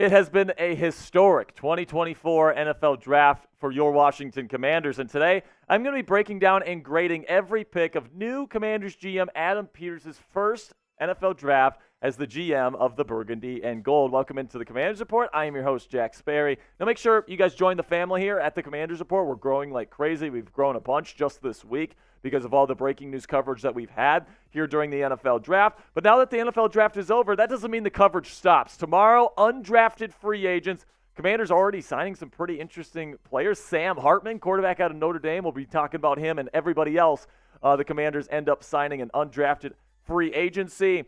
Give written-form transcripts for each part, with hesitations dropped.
It has been a historic 2024 NFL Draft for your Washington Commanders, and today I'm going to be breaking down and grading every pick of new Commanders GM Adam Peters' first NFL Draft as the GM of the Burgundy and Gold. Welcome into the Commanders Report. I am your host, Jack Sperry. Now make sure you guys join the family here at the Commanders Report. We're growing like crazy. We've grown a bunch just this week because of all the breaking news coverage that we've had here during the NFL Draft. But now that the NFL Draft is over, that doesn't mean the coverage stops. Tomorrow, undrafted free agents. Commanders already signing some pretty interesting players. Sam Hartman, quarterback out of Notre Dame. We'll be talking about him and everybody else. The Commanders end up signing an undrafted free agency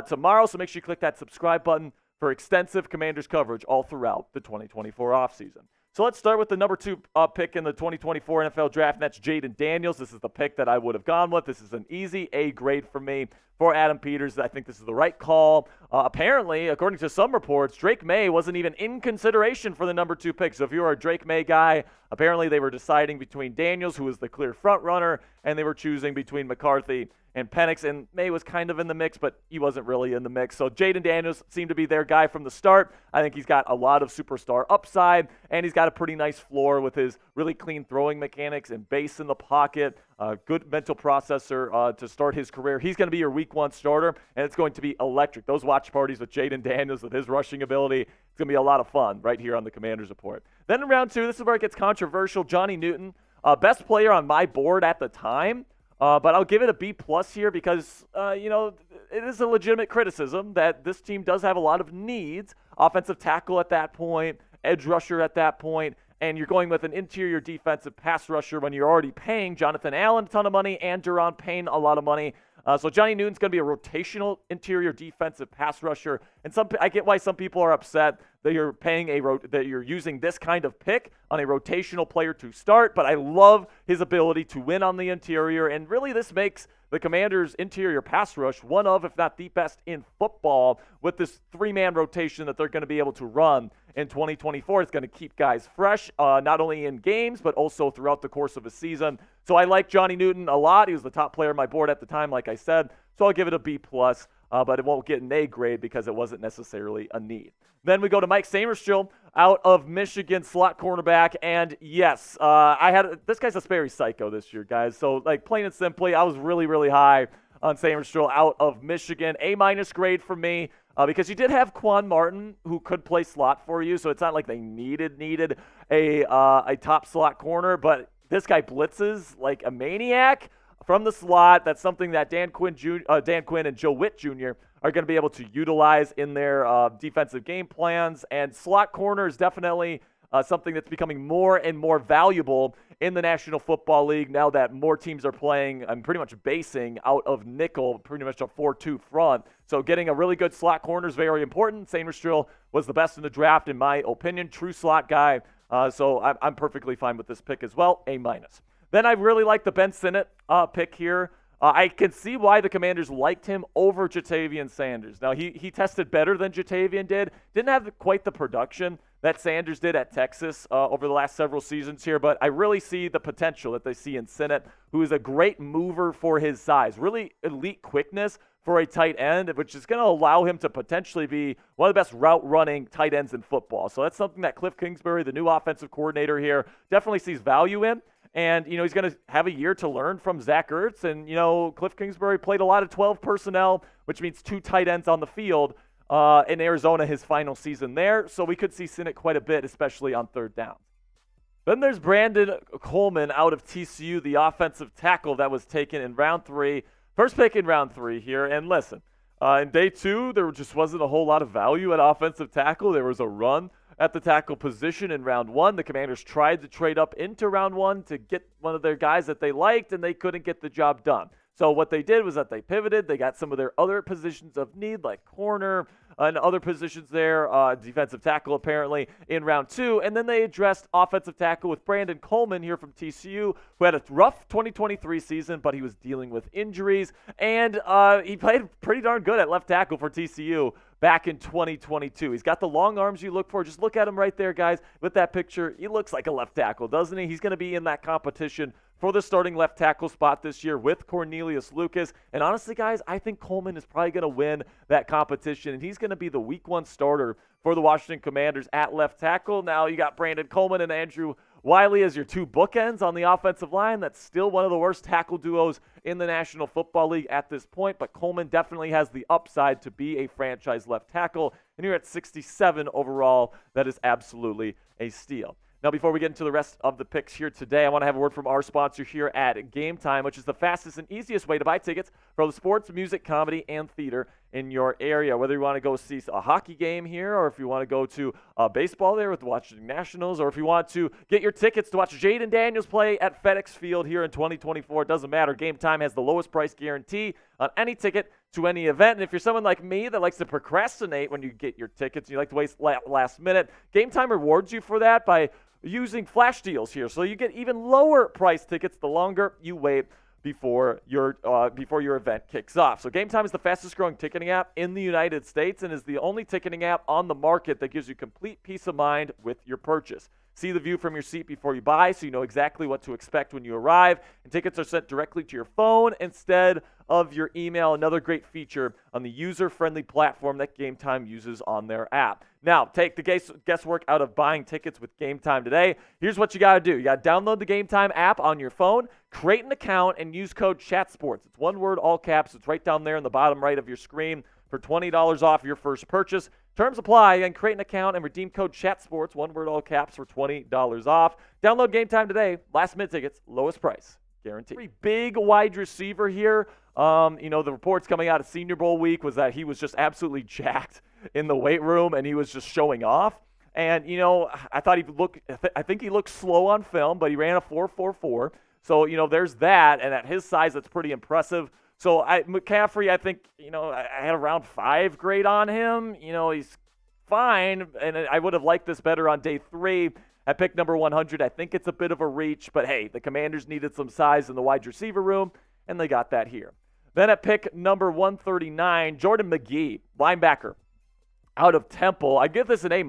tomorrow. So make sure you click that subscribe button for extensive Commanders coverage all throughout the 2024 offseason. So let's start with the number 2 pick in the 2024 NFL Draft, and that's Jayden Daniels. This is the pick that I would have gone with. This is an easy A grade for me for Adam Peters. I think this is the right call. Apparently, according to some reports, Drake May wasn't even in consideration for the number 2 pick. So if you are a Drake May guy, apparently they were deciding between Daniels, who was the clear front runner, and they were choosing between McCarthy and Penix, and May was kind of in the mix, but he wasn't really in the mix. So Jayden Daniels seemed to be their guy from the start. I think he's got a lot of superstar upside, and he's got a pretty nice floor with his really clean throwing mechanics and base in the pocket, good mental processor to start his career. He's going to be your week 1 starter, and it's going to be electric. Those watch parties with Jayden Daniels, with his rushing ability, it's going to be a lot of fun right here on the Commanders Report. Then in round 2, this is where it gets controversial. Johnny Newton, best player on my board at the time. But I'll give it a B+ here because, it is a legitimate criticism that this team does have a lot of needs. Offensive tackle at that point, edge rusher at that point, and you're going with an interior defensive pass rusher when you're already paying Jonathan Allen a ton of money and Jer'Zhan Payne a lot of money. So Johnny Newton's going to be a rotational interior defensive pass rusher, and I get why some people are upset that you're paying that you're using this kind of pick on a rotational player to start. But I love his ability to win on the interior, and really this makes the Commanders' interior pass rush one of, if not the best in football, with this 3-man rotation that they're going to be able to run in 2024. It's going to keep guys fresh, not only in games, but also throughout the course of a season. So I like Johnny Newton a lot. He was the top player on my board at the time, like I said. So I'll give it a B+, but it won't get an A grade because it wasn't necessarily a need. Then we go to Mike Sainristil out of Michigan, slot cornerback. And yes, this guy's a Sperry psycho this year, guys. So like plain and simply, I was really, really high on Sainristil out of Michigan. A- grade for me because you did have Quan Martin who could play slot for you. So it's not like they needed a top slot corner, but this guy blitzes like a maniac from the slot. That's something that Dan Quinn and Joe Witt Jr. are going to be able to utilize in their defensive game plans. And slot corner is definitely something that's becoming more and more valuable in the National Football League now that more teams are playing and pretty much basing out of nickel, pretty much a 4-2 front. So getting a really good slot corner is very important. Sainristil was the best in the draft, in my opinion. True slot guy. So I'm perfectly fine with this pick as well. A-. Then I really like the Ben Sinnott pick here. I can see why the Commanders liked him over Ja'Tavion Sanders. Now, he tested better than Ja'Tavion did. Didn't have quite the production that Sanders did at Texas over the last several seasons here, but I really see the potential that they see in Sinnott, who is a great mover for his size. Really elite quickness for a tight end, which is going to allow him to potentially be one of the best route-running tight ends in football. So that's something that Cliff Kingsbury, the new offensive coordinator here, definitely sees value in. And, he's going to have a year to learn from Zach Ertz. And, Cliff Kingsbury played a lot of 12 personnel, which means 2 tight ends on the field in Arizona his final season there. So we could see Sinnott quite a bit, especially on third down. Then there's Brandon Coleman out of TCU, the offensive tackle that was taken in round 3. First pick in round 3 here. And listen, in day 2, there just wasn't a whole lot of value at offensive tackle. There was a run at the tackle position in round 1. The Commanders tried to trade up into round 1 to get one of their guys that they liked, and they couldn't get the job done. So what they did was that they pivoted. They got some of their other positions of need, like corner and other positions there, defensive tackle apparently, in round 2. And then they addressed offensive tackle with Brandon Coleman here from TCU, who had a rough 2023 season, but he was dealing with injuries. And he played pretty darn good at left tackle for TCU back in 2022. He's got the long arms you look for. Just look at him right there, guys. With that picture, he looks like a left tackle, doesn't he? He's going to be in that competition for the starting left tackle spot this year with Cornelius Lucas. And honestly, guys, I think Coleman is probably going to win that competition, and he's going to be the week 1 starter for the Washington Commanders at left tackle. Now you got Brandon Coleman and Andrew Wiley as your 2 bookends on the offensive line. That's still one of the worst tackle duos in the National Football League at this point, but Coleman definitely has the upside to be a franchise left tackle, and you're at 67 overall. That is absolutely a steal. Now, before we get into the rest of the picks here today, I want to have a word from our sponsor here at Game Time, which is the fastest and easiest way to buy tickets for the sports, music, comedy, and theater in your area. Whether you want to go see a hockey game here, or if you want to go to baseball there with the Washington Nationals, or if you want to get your tickets to watch Jayden Daniels play at FedEx Field here in 2024, it doesn't matter. Game Time has the lowest price guarantee on any ticket to any event. And if you're someone like me that likes to procrastinate when you get your tickets, and you like to waste last minute, Game Time rewards you for that by using flash deals here. So you get even lower price tickets the longer you wait before your event kicks off. So Game Time is the fastest growing ticketing app in the United States and is the only ticketing app on the market that gives you complete peace of mind with your purchase. See the view from your seat before you buy so you know exactly what to expect when you arrive. And tickets are sent directly to your phone instead of your email. Another great feature on the user-friendly platform that Game Time uses on their app. Now, take the guesswork out of buying tickets with Game Time today. Here's what you got to do. You got to download the Game Time app on your phone, create an account, and use code CHATSPORTS. It's one word, all caps. It's right down there in the bottom right of your screen for $20 off your first purchase. Terms apply, and create an account and redeem code CHATSPORTS, one word, all caps, for $20 off. Download Game Time today. Last minute tickets, lowest price, guaranteed. Pretty big wide receiver here. The reports coming out of Senior Bowl week was that he was just absolutely jacked in the weight room, and he was just showing off. And, I think he looked slow on film, but he ran a 4.44. So, there's that, and at his size, that's pretty impressive. So McCaffrey, I think, I had around 5 grade on him. He's fine, and I would have liked this better on day 3 at pick number 100. I think it's a bit of a reach, but hey, the Commanders needed some size in the wide receiver room, and they got that here. Then at pick number 139, Jordan McGee, linebacker out of Temple. I give this an A-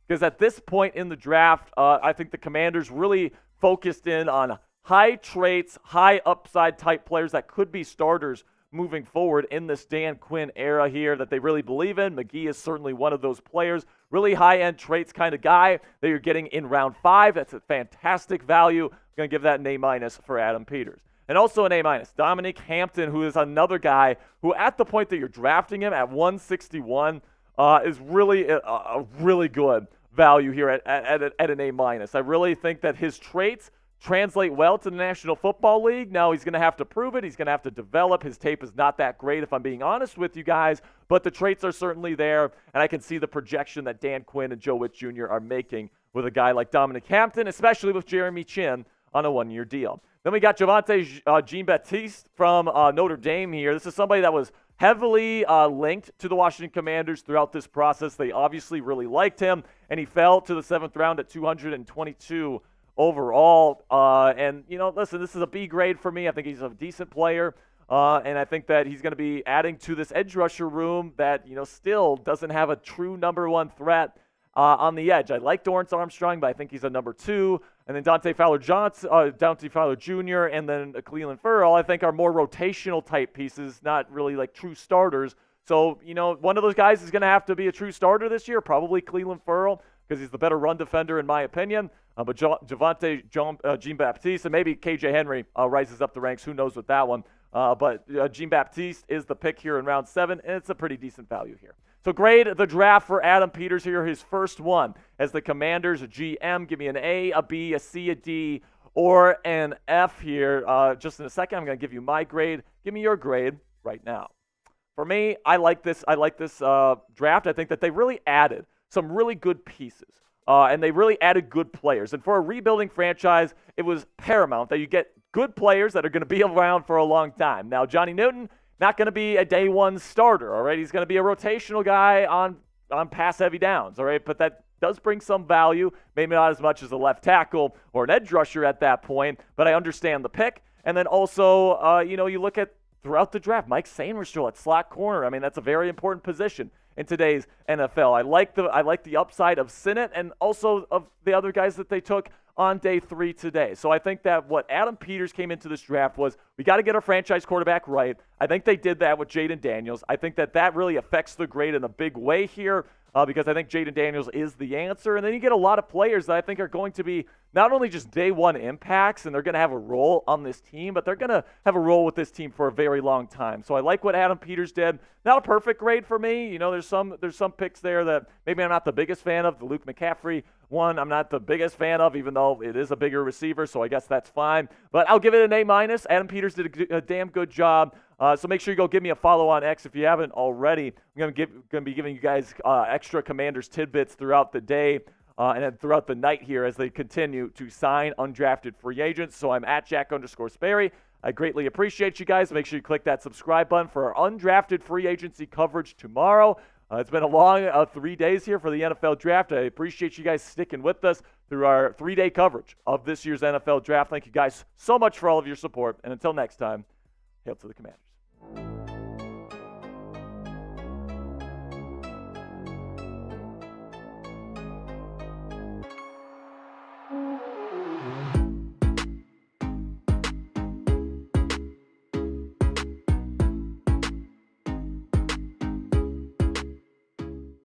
because at this point in the draft, I think the Commanders really focused in on high traits, high upside type players that could be starters moving forward in this Dan Quinn era here that they really believe in. McGee is certainly one of those players. Really high-end traits kind of guy that you're getting in round 5. That's a fantastic value. I'm going to give that an A- for Adam Peters. And also an A-, Dominic Hampton, who is another guy who at the point that you're drafting him at 161 is really a really good value here at an A-. I really think that his traits translate well to the National Football League. Now he's going to have to prove it. He's going to have to develop. His tape is not that great, if I'm being honest with you guys, but the traits are certainly there, and I can see the projection that Dan Quinn and Joe Witt Jr. are making with a guy like Dominic Hampton, especially with Jeremy Chin on a 1-year deal. Then we got Javonte Jean-Baptiste from Notre Dame here. This is somebody that was heavily linked to the Washington Commanders throughout this process. They obviously really liked him, and he fell to the 7th round at 222 overall. Listen, this is a B grade for me. I think he's a decent player, and I think that he's going to be adding to this edge rusher room that, still doesn't have a true number 1 threat on the edge. I like Dorrance Armstrong, but I think he's a number 2. And then Dante Fowler Jr., and then Cleveland Ferrell, I think are more rotational type pieces, not really like true starters. So, one of those guys is going to have to be a true starter this year, probably Cleveland Ferrell, because he's the better run defender in my opinion. But Javonte Jean-Baptiste, and maybe KJ Henry rises up the ranks. Who knows with that one. But Jean-Baptiste is the pick here in round 7, and it's a pretty decent value here. So grade the draft for Adam Peters here, his first one as the Commanders GM. Give me an A, a B, a C, a D, or an F here. Just in a second, I'm going to give you my grade. Give me your grade right now. For me, I like this draft. I think that they really added some really good pieces. And they really added good players. And for a rebuilding franchise, it was paramount that you get good players that are going to be around for a long time. Now, Johnny Newton, not going to be a day 1 starter, all right? He's going to be a rotational guy on pass-heavy downs, all right? But that does bring some value, maybe not as much as a left tackle or an edge rusher at that point, but I understand the pick. And then also, you look at throughout the draft, Mike Sainristil at slot corner. I mean, that's a very important position. in today's NFL. I like the upside of Sinnott and also of the other guys that they took on day 3 today. So I think that what Adam Peters came into this draft was, we got to get our franchise quarterback right. I think they did that with Jayden Daniels. I think that really affects the grade in a big way here because I think Jayden Daniels is the answer. And then you get a lot of players that I think are going to be not only just day one impacts and they're going to have a role on this team, but they're going to have a role with this team for a very long time. So I like what Adam Peters did. Not a perfect grade for me. You know, there's some picks there that maybe I'm not the biggest fan of. The Luke McCaffrey one I'm not the biggest fan of, even though it is a bigger receiver, so I guess that's fine. But I'll give it an A-. Adam Peters did a damn good job. So make sure you go give me a follow on X if you haven't already. I'm going to be giving you guys extra Commanders tidbits throughout the day and then throughout the night here as they continue to sign undrafted free agents. So I'm at Jack_Sperry. I greatly appreciate you guys. Make sure you click that subscribe button for our undrafted free agency coverage tomorrow. It's been a long 3 days here for the NFL draft. I appreciate you guys sticking with us through our 3-day coverage of this year's NFL draft. Thank you guys so much for all of your support. And until next time, hail to the Commanders.